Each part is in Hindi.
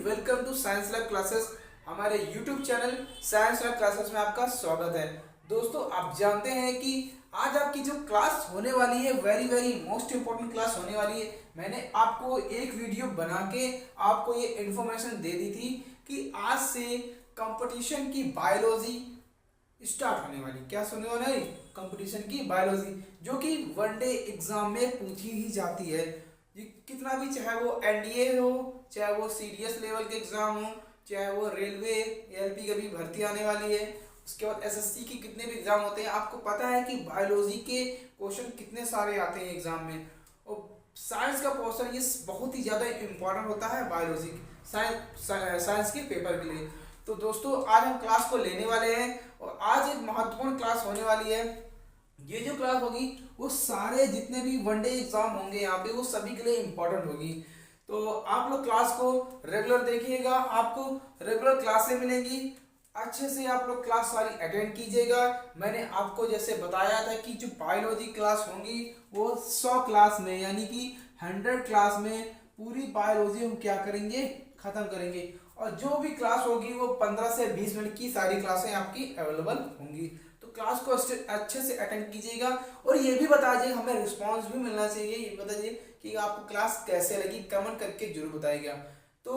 Welcome to science lab classes. हमारे YouTube channel science lab classes में आपका स्वागत है। दोस्तों, आप जानते हैं कि आज आपकी जो क्लास होने वाली है very very most important class होने वाली है। मैंने आपको एक वीडियो बना के आपको ये इन्फॉर्मेशन दे दी थी कि आज से कंपटीशन की बायोलॉजी स्टार्ट होने वाली। क्या सुनने वाला है? कंपटीशन की बायोलॉजी, जो कि वनडे एग्जाम में पूछी ही जाती है। ये कितना भी, चाहे वो एनडीए हो, चाहे वो सीडीएस लेवल के एग्जाम हो, चाहे वो रेलवे एलपी की भी भर्ती आने वाली है, उसके बाद एसएससी की कितने भी एग्जाम होते हैं। आपको पता है कि बायोलॉजी के क्वेश्चन कितने सारे आते हैं एग्जाम में। और साइंस का पोर्शन ये बहुत ही ज़्यादा इम्पोर्टेंट होता है बायोलॉजी साइंस के पेपर के लिए। तो दोस्तों, आज हम क्लास को लेने वाले हैं और आज एक महत्वपूर्ण क्लास होने वाली है। ये जो क्लास होगी वो सारे जितने भी वनडे एग्जाम होंगे यहाँ पे वो सभी के लिए इम्पोर्टेंट होगी। तो आप लोग क्लास को रेगुलर देखिएगा, आपको रेगुलर क्लासें मिलेंगी। अच्छे से आप लोग क्लास सारी अटेंड कीजिएगा। मैंने आपको जैसे बताया था कि जो बायोलॉजी क्लास होंगी वो 100 क्लास में, यानी कि 100 क्लास में पूरी बायोलॉजी हम क्या करेंगे, खत्म करेंगे। और जो भी क्लास होगी वो 15 से 20 मिनट की सारी क्लासें आपकी अवेलेबल होंगी। तो क्लास को अच्छे से अटेंड कीजिएगा और ये भी बताइए, हमें रिस्पांस भी मिलना चाहिए। ये बताइए कि आपको क्लास कैसे लगी, कमेंट करके जरूर बताइएगा। तो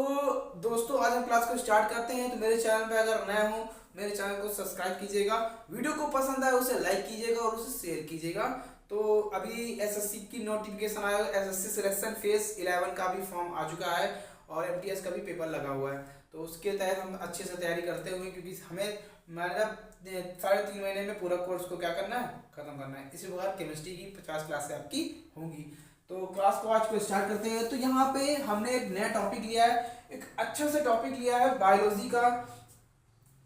दोस्तों, आज हम क्लास को स्टार्ट करते हैं। तो मेरे चैनल पे अगर नए हो, मेरे चैनल को सब्सक्राइब कीजिएगा। वीडियो को पसंद आए उसे लाइक कीजिएगा और उसे शेयर कीजिएगा। तो अभी एसएससी की नोटिफिकेशन आया, एसएससी सिलेक्शन फेज 11 का भी फॉर्म आ चुका है और एमटीएस का भी पेपर लगा हुआ है। तो उसके तहत हम अच्छे से तैयारी करते हुए, क्योंकि हमें मतलब 3.5 महीने में पूरा कोर्स को क्या करना है, खत्म करना है। इसी प्रकार केमिस्ट्री की 50 क्लासें आपकी होंगी। तो क्लास को आज को स्टार्ट करते हैं। तो यहाँ पे हमने एक नया टॉपिक लिया है, एक अच्छा से टॉपिक लिया है बायोलॉजी का,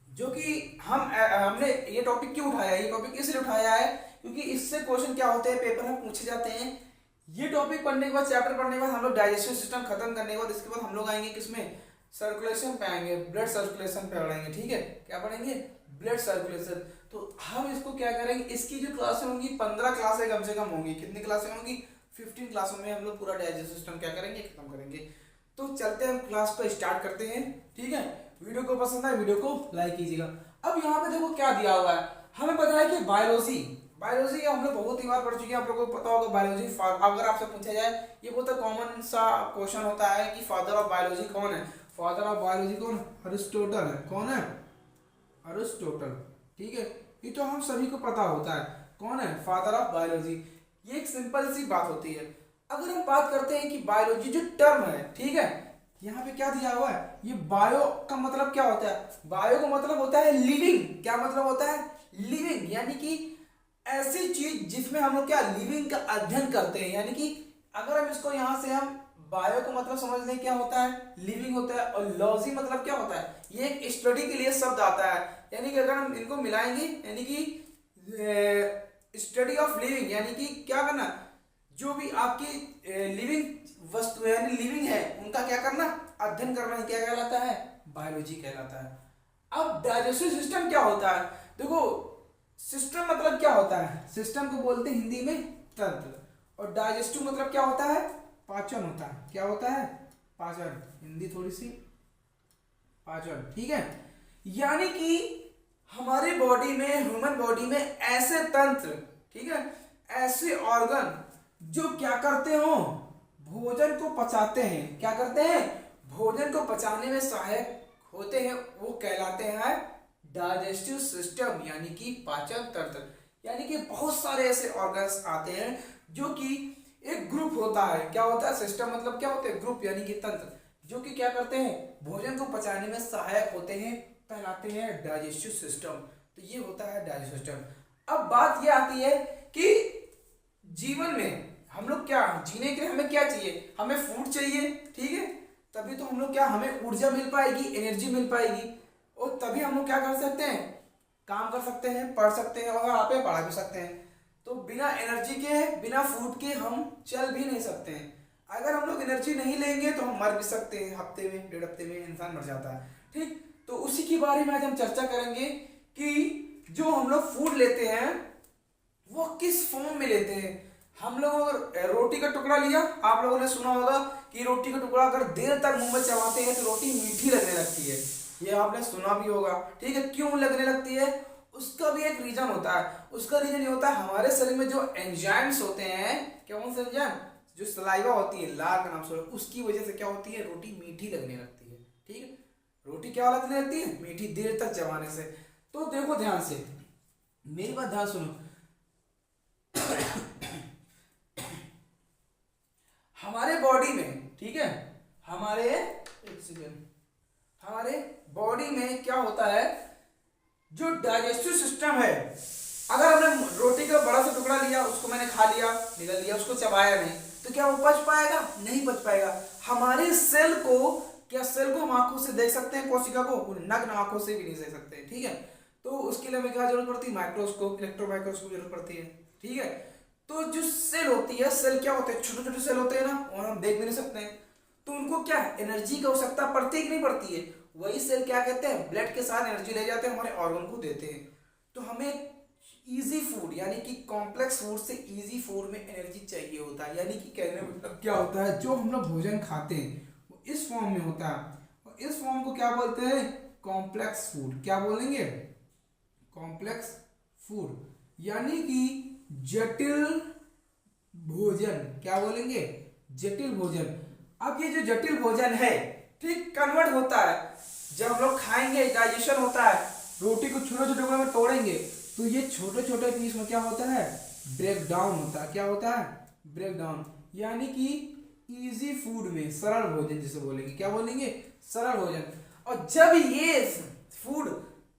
जो कि हमने ये टॉपिक क्यों उठाया है, ये टॉपिक इसलिए उठाया है क्योंकि इससे क्वेश्चन क्या होते हैं, पेपर में पूछे जाते हैं। ये टॉपिक पढ़ने के बाद, चैप्टर पढ़ने के बाद हम लोग डाइजेस्टिव सिस्टम खत्म करने के बाद इसके बाद हम लोग आएंगे किसमें, सर्कुलेशन पे आएंगे, ब्लड सर्कुलेशन पे पढ़ेंगे। ठीक है, क्या पढ़ेंगे, ब्लड सर्कुलेशन। तो हम इसको क्या करेंगे, इसकी जो क्लासें होंगी 15 क्लासें कम से कम होंगी। कितनी क्लासें होंगी, 15 क्लासों में हम लोग पूरा डाइजेस्टिव सिस्टम क्या करेंगे, खत्म करेंगे। तो चलते हैं, हम क्लास को स्टार्ट करते हैं। ठीक है, वीडियो को पसंद है वीडियो को लाइक कीजिएगा। अब यहाँ पे देखो क्या दिया हुआ है, हमें पता है कि बायोलॉजी हम लोग बहुत ही बार पढ़ चुके हैं। आप लोगों को पता होगा बायोलॉजी। अगर आपसे पूछा जाए, ये बहुत कॉमन सा क्वेश्चन होता है कि फादर ऑफ बायोलॉजी कौन है। फादर ऑफ बायोलॉजी कौन, अरिस्टोटल है। कौन है, अरिस्टोटल। ठीक है, ये तो हम सभी को पता होता है कौन है फादर ऑफ बायोलॉजी। ये एक सिंपल सी बात होती है। अगर हम बात करते हैं कि बायोलॉजी जो टर्म है, ठीक है, यहाँ पे क्या दिया हुआ है, ये बायो का मतलब क्या होता है, बायो का मतलब होता है लिविंग। क्या मतलब होता है, लिविंग, यानी कि ऐसी चीज जिसमें हम लोग क्या, लिविंग का अध्ययन करते हैं। यानी कि अगर हम इसको यहाँ से हम बायो का मतलब समझ लें, क्या होता है, लिविंग होता है। और लॉजी मतलब क्या होता है, ये एक स्टडी के लिए शब्द आता है। यानी कि अगर हम इनको मिलाएंगे, यानी कि स्टडी ऑफ लिविंग, यानी कि क्या करना, जो भी आपकी लिविंग वस्तु है, यानी लिविंग है, उनका क्या करना, अध्ययन करना, क्या कहलाता है, बायोलॉजी कहलाता है। अब डाइजेस्टिव सिस्टम क्या होता है, देखो सिस्टम मतलब क्या होता है, सिस्टम को बोलते हैं हिंदी में तंत्र, और डाइजेस्टिव मतलब क्या होता है, पाचन होता है। क्या होता है, पाचन। हिंदी थोड़ी सी, पाचन। ठीक है, यानी कि हमारी बॉडी में, ह्यूमन बॉडी में ऐसे तंत्र, ठीक है, ऐसे ऑर्गन जो क्या करते हो, भोजन को पचाते हैं। क्या करते हैं, भोजन को पचाने में सहायक होते हैं, वो कहलाते हैं डाइजेस्टिव सिस्टम, यानी कि पाचन तंत्र। यानी कि बहुत सारे ऐसे ऑर्गन्स आते हैं जो कि एक ग्रुप होता है। क्या होता है, सिस्टम मतलब क्या होता है, ग्रुप, यानी कि तंत्र, जो कि क्या करते हैं, भोजन को पचाने में सहायक होते हैं, कहलाते हैं डाइजेस्टिव सिस्टम। तो ये होता है डाइजेस्टिव सिस्टम। अब बात ये आती है कि जीवन में हम लोग क्या, जीने के लिए हमें क्या चाहिए, हमें फूड चाहिए। ठीक है, तभी तो हम लोग क्या, हमें ऊर्जा मिल पाएगी, एनर्जी मिल पाएगी, और तभी हम लोग क्या कर सकते हैं, काम कर सकते हैं, पढ़ सकते हैं, और आप पढ़ा भी सकते हैं। तो बिना एनर्जी के, बिना फूड के हम चल भी नहीं सकते हैं। अगर हम लोग एनर्जी नहीं लेंगे तो हम मर भी सकते हैं, हफ्ते में, 1.5 हफ्ते में इंसान मर जाता है। ठीक, तो उसी के बारे में आज हम चर्चा करेंगे कि जो हम लोग फूड लेते हैं वो किस फॉर्म में लेते हैं। हम लोग अगर रोटी का टुकड़ा लिया, आप लोगों ने सुना होगा कि रोटी का टुकड़ा अगर देर तक मुंह में चबाते हैं तो रोटी मीठी लगने लगती है। ये आपने सुना भी होगा, ठीक है। क्यों लगने लगती है, उसका भी एक रीजन होता है। उसका रीजन ये होता है हमारे शरीर में जो एंजाइम्स होते हैं, क्या कौन से एंजाइम, जो सलाइवा होती है, लार का नाम से, उसकी वजह से क्या होती है, रोटी मीठी लगने लगती है, ठीक है। रोटी क्या लगने लगती है, मीठी, देर तक चबाने से। तो देखो ध्यान से, मेरी बात ध्यान सुनो। हमारे बॉडी में, ठीक है, हमारे एक सेकेंड, हमारे बॉडी में क्या होता है, जो डाइजेस्टिव सिस्टम है, अगर हमने रोटी का बड़ा सा टुकड़ा लिया, उसको मैंने खा लिया, निगल लिया, उसको चबाया नहीं, तो क्या वो पच पाएगा, नहीं पच पाएगा। हमारे सेल को, क्या सेल को हम आंखों से देख सकते हैं, कोशिका को नग्न आंखों से भी नहीं देख सकते, ठीक है। तो उसके लिए हमें क्या जरूरत पड़ती है, माइक्रोस्कोप, इलेक्ट्रो माइक्रोस्कोप जरूरत पड़ती है, ठीक है। तो जो सेल होती है, सेल क्या होते हैं, छोटे छोटे सेल होते हैं ना, और हम देख भी नहीं सकते हैं, तो उनको क्या एनर्जी की आवश्यकता पड़ती है कि नहीं पड़ती है। वही सेल क्या कहते हैं, ब्लड के साथ एनर्जी ले जाते हैं, हमारे ऑर्गन को देते हैं। तो हमें इजी फूड यानी कि कॉम्प्लेक्स फूड से इजी फूड में एनर्जी चाहिए होता है, यानी कि कहने में मतलब क्या होता है, जो हम लोग भोजन खाते हैं वो इस फॉर्म में होता है, और इस फॉर्म को क्या बोलते हैं, कॉम्प्लेक्स फूड। क्या बोलेंगे, कॉम्प्लेक्स फूड, यानी कि जटिल भोजन। क्या बोलेंगे, जटिल भोजन। अब ये जो जटिल भोजन है, ठीक, कन्वर्ट होता है जब हम लोग खाएंगे, डाइजेशन होता है, रोटी को छोटे छोटे टुकड़ों में तोड़ेंगे, तो ये छोटे छोटे पीस में क्या होता है, ब्रेक डाउन होता है। क्या होता है, ब्रेक डाउन, यानी कि इजी फूड में, सरल भोजन जिसे बोलेंगे, क्या बोलेंगे, सरल भोजन। और जब ये फूड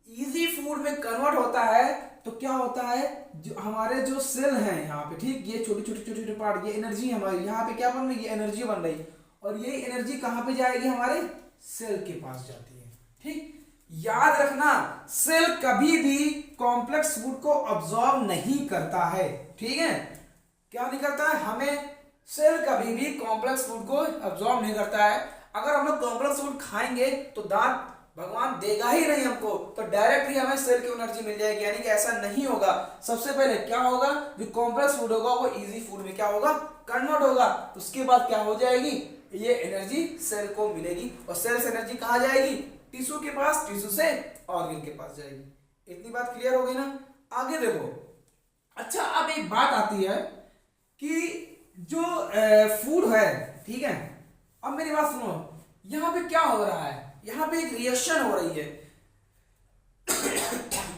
इजी फूड में कन्वर्ट होता है, तो क्या होता है, जो हमारे जो सेल हैं यहाँ पे, ठीक, ये छोटे छोटे छोटे छोटे पार्ट, ये एनर्जी हमारी यहाँ पे क्या बन रही है, एनर्जी बन रही, और ये एनर्जी कहाँ पे जाएगी, हमारे सेल के पास जाती है, ठीक। याद रखना, सेल कभी भी कॉम्प्लेक्स फूड को अब्सॉर्ब नहीं करता है, ठीक है। क्या नहीं करता है, हमें सेल कभी भी कॉम्प्लेक्स फूड को अब्सॉर्ब नहीं करता है। अगर हम लोग कॉम्प्लेक्स फूड खाएंगे तो दांत भगवान देगा ही नहीं हमको, तो डायरेक्ट ही हमें सेल की एनर्जी मिल जाएगी, यानी कि ऐसा नहीं होगा। सबसे पहले क्या होगा, जो कॉम्प्लेक्स फूड होगा वो इजी फूड में क्या होगा, कन्वर्ट होगा, उसके बाद क्या हो जाएगी, ये एनर्जी सेल को मिलेगी, और सेल से एनर्जी कहाँ जाएगी, टिश्यू के पास, टिश्यू से ऑर्गन के पास जाएगी। इतनी बात क्लियर हो गई ना। आगे देखो, अच्छा अब एक बात आती है कि जो फूड है, ठीक है, अब मेरी बात सुनो, यहाँ पे क्या हो रहा है, यहाँ पे एक रिएक्शन हो रही है।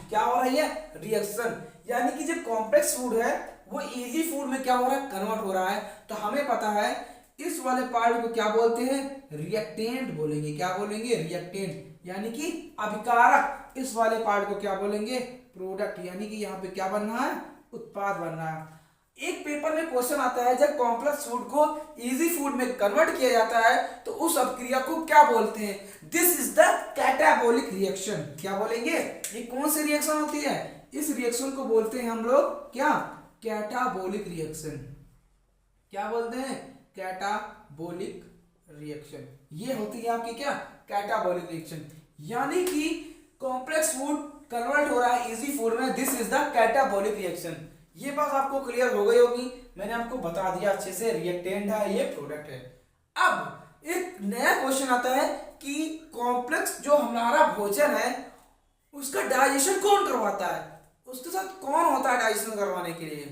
क्या हो रही है, रिएक्शन, यानी कि जो कॉम्प्लेक्स फूड है वो इजी फूड में क्या हो रहा है, कन्वर्ट हो रहा है। तो हमें पता है इस वाले पार्ट को क्या बोलते हैं, रिएक्टेंट बोलेंगे। क्या बोलेंगे, रिएक्टेंट, यानी कि अभिकारक। इस वाले पार्ट को क्या बोलेंगे, प्रोडक्ट, यानी कि यहाँ पे क्या बन रहा है, उत्पाद बन रहा है। एक पेपर में क्वेश्चन आता है, जब कॉम्प्लेक्स फूड को इजी फूड में कन्वर्ट किया जाता है तो उस अभिक्रिया को क्या बोलते हैं, this is the catabolic reaction. क्या बोलेंगे, ये कौन सी रिएक्शन होती है, इस रिएक्शन को बोलते हैं हम लोग क्या, कैटाबोलिक रिएक्शन। क्या बोलते हैं, कैटाबोलिक रिएक्शन। ये होती है आपकी क्या, कैटाबोलिक रिएक्शन, यानी कि कॉम्प्लेक्स फूड कन्वर्ट हो रहा है इजी फूड में, this is the catabolic reaction. ये बात आपको क्लियर हो गई होगी, मैंने आपको बता दिया अच्छे से, रिएक्टेंट है, ये प्रोडक्ट है। अब एक नया क्वेश्चन आता है कि कॉम्प्लेक्स जो हमारा भोजन है उसका डाइजेशन कौन करवाता है, उसके साथ कौन होता है डाइजेशन करवाने के लिए,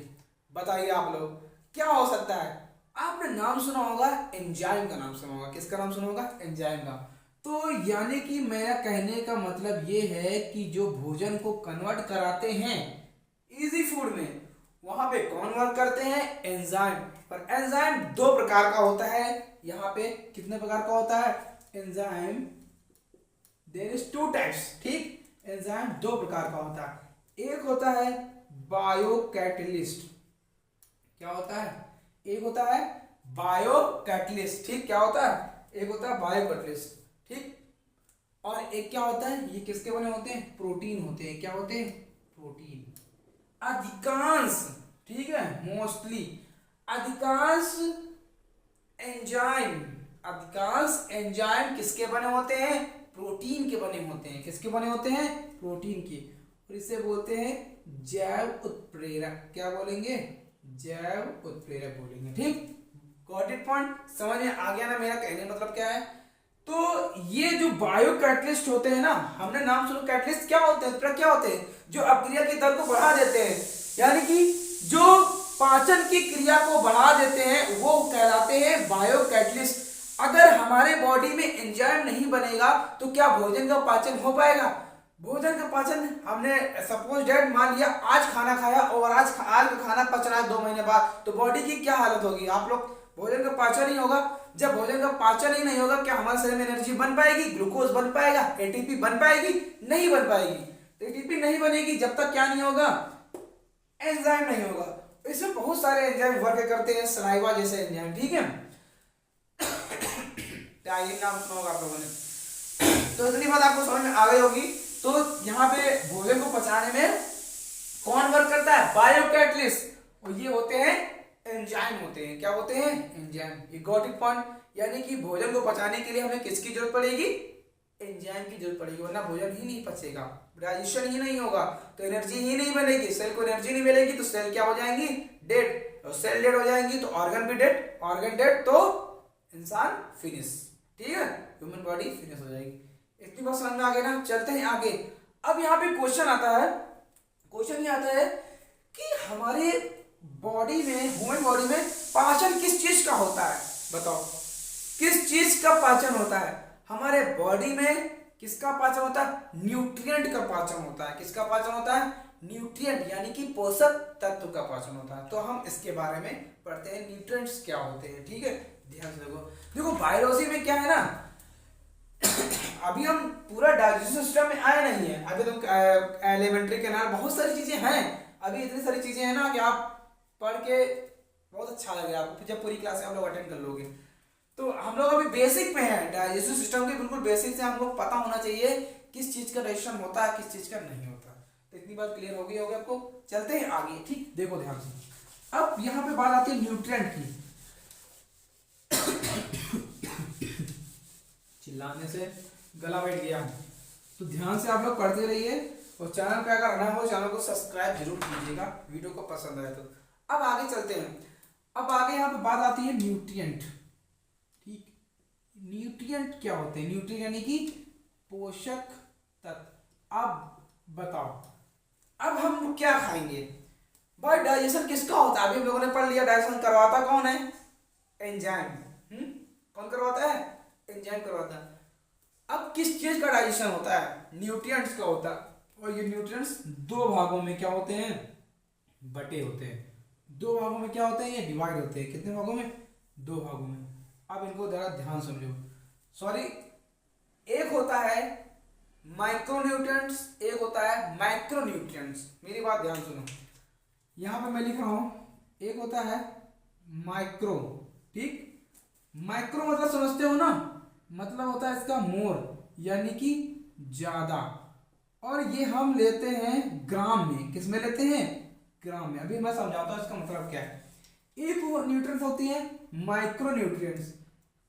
बताइए आप लोग क्या हो सकता है। आपने नाम सुना होगा, एंजाइम का नाम सुना होगा। किसका नाम सुना होगा, एंजाइम का। तो यानी कि मेरा कहने का मतलब ये है कि जो भोजन को कन्वर्ट कराते हैं इजी फूड में, वहां पे कौन वर्क करते हैं, एंजाइम। और एंजाइम दो प्रकार का होता है, यहाँ पे कितने प्रकार का होता है, enzyme, there is two types, ठीक। एंजाइम दो प्रकार का होता है, एक होता है बायोकैटलिस्ट। क्या होता है, एक होता है बायोकैटलिस्ट, ठीक। क्या होता है, एक होता है बायोकैटलिस्ट, ठीक। और एक क्या होता है, ये किसके बने होते हैं, प्रोटीन होते हैं। क्या होते हैं, प्रोटीन। अधिकांश, ठीक है, मोस्टली अधिकांश एंजाइम किसके बने होते हैं, प्रोटीन के बने होते हैं। किसके बने होते हैं, प्रोटीन के। और इसे बोलते हैं जैव उत्प्रेरक। क्या बोलेंगे, जैव उत्प्रेरक बोलेंगे, ठीक। Got it point? समझ में आ गया ना मेरा कहने का मतलब क्या है? तो ये जो बायो कैटलिस्ट होते हैं ना, हमने नाम सुना कैटलिस्ट क्या होते हैं, क्या होते हैं? जो अपक्रिया की दर को बढ़ा देते हैं, यानी कि जो पाचन की क्रिया को बढ़ा देते हैं वो कहलाते हैं बायो कैटलिस्ट। अगर हमारे बॉडी में एंजाइम नहीं बनेगा तो क्या भोजन का पाचन हो पाएगा? भोजन का पाचन, हमने सपोज डेट मान लिया आज खाना खाया और आज का खाना पच रहा है 2 महीने बाद, तो बॉडी की क्या हालत होगी? आप लोग, भोजन का पाचन ही होगा। जब भोजन का पाचन ही नहीं होगा, क्या हमारे शरीर में एनर्जी बन पाएगी? ग्लूकोज बन पाएगा? एटीपी बन पाएगी? नहीं बन पाएगी। तो एटीपी नहीं बनेगी जब तक क्या नहीं होगा? एंजाइम नहीं होगा। इसमें बहुत सारे एंजाइम वर्क करते हैं, सलाइवा जैसे एंजाइम, ठीक है। टाइलिन नाम सुना होगा आप लोगों ने। तो इतनी बात आपको समझ में आ गई होगी। तो यहाँ पे भोजन को पचाने में कौन वर्क करता है? बायोकैटलिस्ट। और ये होते हैं एंजाइम होते हैं। क्या होते हैं? एंजाइम। ये गॉट इट पॉइंट? यानी कि भोजन को पचाने के लिए हमें किसकी जरूरत पड़ेगी? एंजाइम की जरूरत पड़ेगी, वरना भोजन ही नहीं पचेगा, डाइजेशन ही नहीं होगा, तो एनर्जी ही नहीं बनेगी। सेल को एनर्जी नहीं मिलेगी तो सेल क्या हो जाएंगी? डेड। और सेल डेड हो जाएंगी तो ऑर्गन भी डेड, ऑर्गन डेड तो इंसान फिनिश, ठीक है, ह्यूमन बॉडी फिनिश हो जाएगी। इतनी बात समझ में आ गई ना? चलते हैं आगे। अब यहाँ पे क्वेश्चन आता है, क्वेश्चन ये आता है कि हमारे बॉडी में, ह्यूमन बॉडी में पाचन किस चीज का होता है? बताओ, किस चीज का पाचन होता है? हमारे बॉडी में किसका पाचन होता है? न्यूट्रिएंट का पाचन होता है। किसका पाचन होता है? न्यूट्रिएंट, यानी कि पोषक तत्व का पाचन होता है। तो हम इसके बारे में पढ़ते हैं, न्यूट्रिएंट्स क्या होते हैं, ठीक है। ध्यान से देखो, देखो बायोलॉजी में क्या है ना, अभी हम पूरा डाइजेस्टिव सिस्टम में आए नहीं है, अभी तो एलिमेंट्री कैनाल, बहुत सारी चीजें हैं, अभी इतनी सारी चीजें हैं ना कि आप पढ़ के बहुत अच्छा लगेगा आपको, जब पूरी क्लास आप लोग अटेंड कर लोगे। तो हम लोग अभी बेसिक पे हैं, डाइजेस्टिव सिस्टम के बिल्कुल बेसिक से हम लोग पता होना चाहिए किस चीज का डाइजेशन होता है, किस चीज का नहीं होता। तो इतनी बात क्लियर हो गई होगी आपको। चलते हैं आगे, ठीक। देखो ध्यान से, अब यहाँ पे बात आती है न्यूट्रिएंट की। चिल्लाने से गला बैठ गया, तो ध्यान से आप लोग पढ़ते रहिए, और चैनल पे अगर नया हो चैनल को सब्सक्राइब जरूर कीजिएगा, वीडियो को पसंद आए तो। अब आगे चलते हैं। अब आगे यहाँ पे बात आती है न्यूट्रिएंट, ठीक। न्यूट्रिएंट क्या होते हैं? न्यूट्रिएंट यानी कि पोषक तत्व। अब बताओ, अब हम क्या खाएंगे? भाई डाइजेशन किसका होता है? अभी हम लोगों ने पढ़ लिया, डाइजेशन करवाता कौन है? एंजाइम। कौन करवाता है? एंजाइम करवाता है। अब किस चीज का डाइजेशन होता है? न्यूट्रिएंट्स का होता है। और ये न्यूट्रिएंट्स दो भागों में क्या होते हैं? बटे होते हैं। दो भागों में क्या होते हैं? ये डिवाइड होते हैं। कितने भागों में? 2 भागों में। अब इनको जरा ध्यान समझो। सॉरी, एक होता है माइक्रोन्यूट्रिएंट्स, एक होता है मैक्रोन्यूट्रिएंट्स। मेरी बात ध्यान सुनो, यहां पे मैं लिख रहा हूं, एक होता है माइक्रो, ठीक। माइक्रो मतलब समझते हो ना, मतलब होता है इसका मोर, यानी कि ज्यादा। और ये हम लेते हैं ग्राम में। किस में लेते हैं? ग्राम में। अभी मैं समझाता हूं इसका मतलब क्या है। एक वो न्यूट्रिएंट्स होती है माइक्रो न्यूट्रिएंट्स,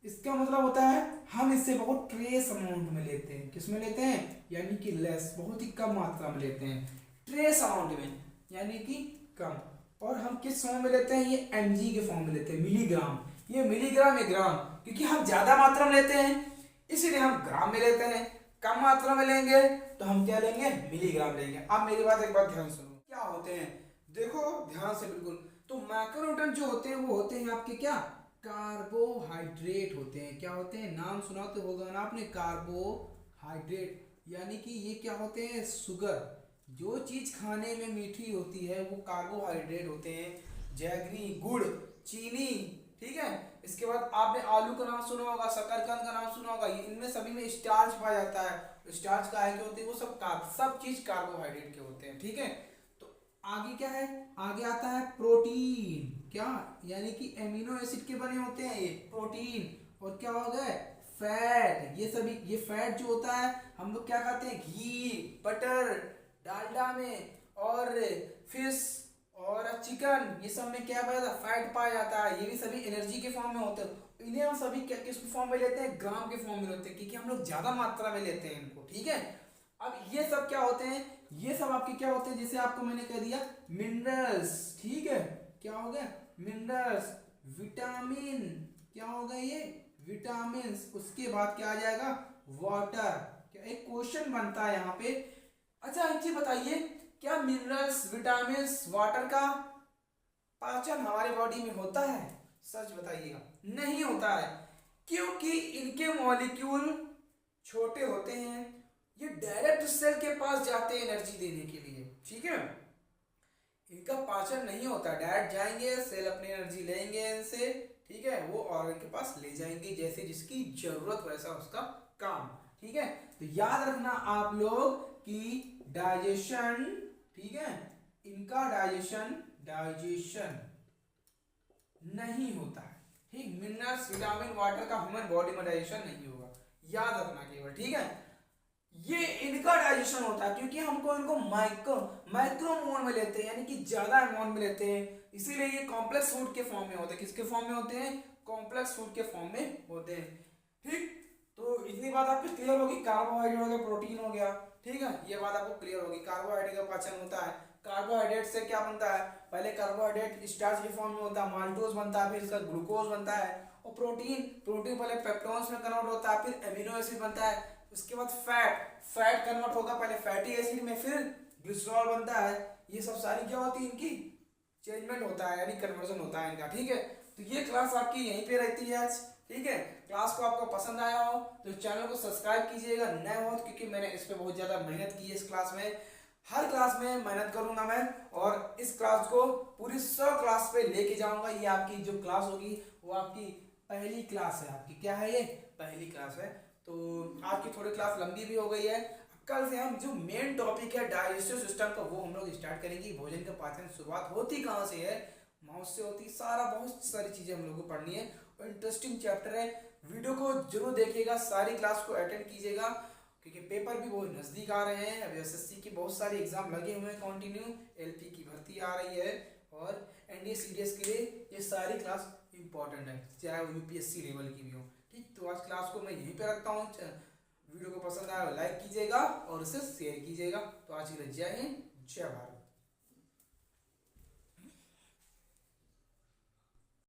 इसका मतलब होता है हम इससे बहुत ट्रेस अमाउंट में लेते हैं। किस में लेते हैं? यानी कि लेस, बहुत ही कम मात्रा में लेते हैं, ट्रेस अमाउंट में, यानी कि कम। और हम किस फॉर्म में लेते हैं? ये एमजी के फॉर्म में लेते हैं, मिलीग्राम। ये मिलीग्राम, ये ग्राम, क्योंकि हम ज्यादा मात्रा में लेते हैं इसीलिए हम ग्राम में लेते हैं। कम मात्रा में लेंगे तो हम क्या लेंगे? मिलीग्राम लेंगे। अब मेरी बात एक बात ध्यान सुनो, क्या होते हैं देखो ध्यान से बिल्कुल। तो मैक्रोन्यूट्रिएंट जो होते हैं वो होते हैं आपके क्या? कार्बोहाइड्रेट होते हैं। क्या होते हैं? नाम सुना तो होगा ना आपने, कार्बोहाइड्रेट। यानी कि ये क्या होते हैं? शुगर। जो चीज खाने में मीठी होती है वो कार्बोहाइड्रेट होते हैं। जैगरी, गुड़, चीनी, ठीक है। इसके बाद आपने आलू का नाम सुना होगा, शकरकंद का नाम सुना होगा। इनमें सभी में स्टार्च पाया जाता है। स्टार्च काहे के होते हैं? वो सब चीज कार्बोहाइड्रेट के होते हैं, ठीक है। तो आगे क्या है? आगे आता है प्रोटीन। क्या? यानी कि एमिनो एसिड के बने होते हैं ये प्रोटीन। और क्या हो गए? फैट। ये सभी, ये फैट जो होता है हम लोग क्या खाते हैं? घी, बटर, डालडा में, और फिश और चिकन, ये सब में क्या पाया जाता है? फैट पाया जाता है। ये भी सभी एनर्जी के फॉर्म में होते हैं। इन्हें हम सभी क्या किस फॉर्म में लेते हैं? ग्राम के फॉर्म में लेते हैं, क्योंकि हम लोग ज्यादा मात्रा में लेते हैं इनको, ठीक है। अब ये सब क्या होते हैं? ये सब आपके क्या होते हैं? जैसे आपको मैंने कह दिया मिनरल्स, ठीक है। क्या हो गया? मिनरल्स, विटामिन, क्या होगा ये, विटामिन। उसके बाद क्या आ जाएगा, वाटर। क्या एक क्वेश्चन बनता है यहाँ पे। अच्छा एक चीज बताइए, क्या मिनरल्स, विटामिन, वाटर का पाचन हमारे बॉडी में होता है? सच बताइएगा, नहीं होता है, क्योंकि इनके मॉलिक्यूल छोटे होते हैं। ये डायरेक्ट सेल के पास जाते हैं एनर्जी देने के लिए, ठीक है। इनका पाचन नहीं होता, डायरेक्ट जाएंगे सेल अपनी एनर्जी लेंगे इनसे, ठीक है, वो ऑर्गन के पास ले जाएंगे जैसे जिसकी जरूरत वैसा उसका काम, ठीक है। तो याद रखना आप लोग कि डाइजेशन, ठीक है, इनका डाइजेशन नहीं होता है, ठीक। मिनरल्स, विटामिन, वाटर का ह्यूमन बॉडी में डाइजेशन नहीं होगा, याद रखना केवल, ठीक है। ये इनका डाइजेशन होता है क्योंकि हमको इनको माइक्रो मोड में लेते हैं, यानी कि ज्यादा अमाउंट में लेते हैं, इसीलिए ये कॉम्प्लेक्स फूड के फॉर्म में होते हैं। किसके फॉर्म में होते हैं? कॉम्प्लेक्स फूड के फॉर्म में होते हैं, ठीक। तो इतनी बात आपकी क्लियर होगी, कार्बोहाइड्रेट हो गया, प्रोटीन हो गया, ठीक है, ये बात आपको क्लियर होगी। कार्बोहाइड्रेट का पाचन होता है, कार्बोहाइड्रेट से क्या बनता है, पहले कार्बोहाइड्रेट स्टार्च के फॉर्म में होता है, माल्टोज बनता है, फिर इसका ग्लूकोज बनता है, और प्रोटीन पहले पेप्टोन्स में कन्वर्ट होता है, फिर एमिनो एसिड बनता है, उसके बाद फैट कन्वर्ट होगा पहले फैटी एसिड में, फिर ग्लिसरॉल बनता है। ये सब सारी क्या होती है, इनकी चेंजमेंट होता है, यानी कन्वर्जन होता है इनका, ठीक है। तो ये क्लास आपकी यहीं पे रहती है आज, ठीक है। क्लास को आपको पसंद आया हो तो चैनल को सब्सक्राइब कीजिएगा, नए हो, क्योंकि मैंने इस पे बहुत ज्यादा मेहनत की है। इस क्लास में हर क्लास में मेहनत करूंगा मैं, और इस क्लास को पूरी 100 क्लास पे लेके जाऊंगा। ये आपकी जो क्लास होगी वो आपकी पहली क्लास है, आपकी क्या है, ये पहली क्लास है। तो आज की थोड़ी क्लास लंबी भी हो गई है। कल से हम जो मेन टॉपिक है डाइजेस्टिव सिस्टम का, वो हम लोग स्टार्ट करेंगे। भोजन का पाचन शुरुआत होती कहाँ से है, माउथ से होती। सारा बहुत सारी चीजें हम लोग को पढ़नी है, और इंटरेस्टिंग चैप्टर है। वीडियो को जरूर देखिएगा, सारी क्लास को अटेंड कीजिएगा, क्योंकि पेपर भी बहुत नजदीक आ रहे हैं। अभी एसएससी की बहुत सारे एग्जाम लगे हुए हैं कंटिन्यू, एलपी की भर्ती आ रही है, और एनडीए सीडीएस के लिए ये सारी क्लास इंपॉर्टेंट है, चाहे वो यूपीएससी लेवल की भी हो, ठीक। तो आज क्लास को मैं यहीं पे रखता हूँ। वीडियो को पसंद आया लाइक कीजिएगा और उसे शेयर कीजिएगा। तो आज के लिए जय हिंद, जय भारत।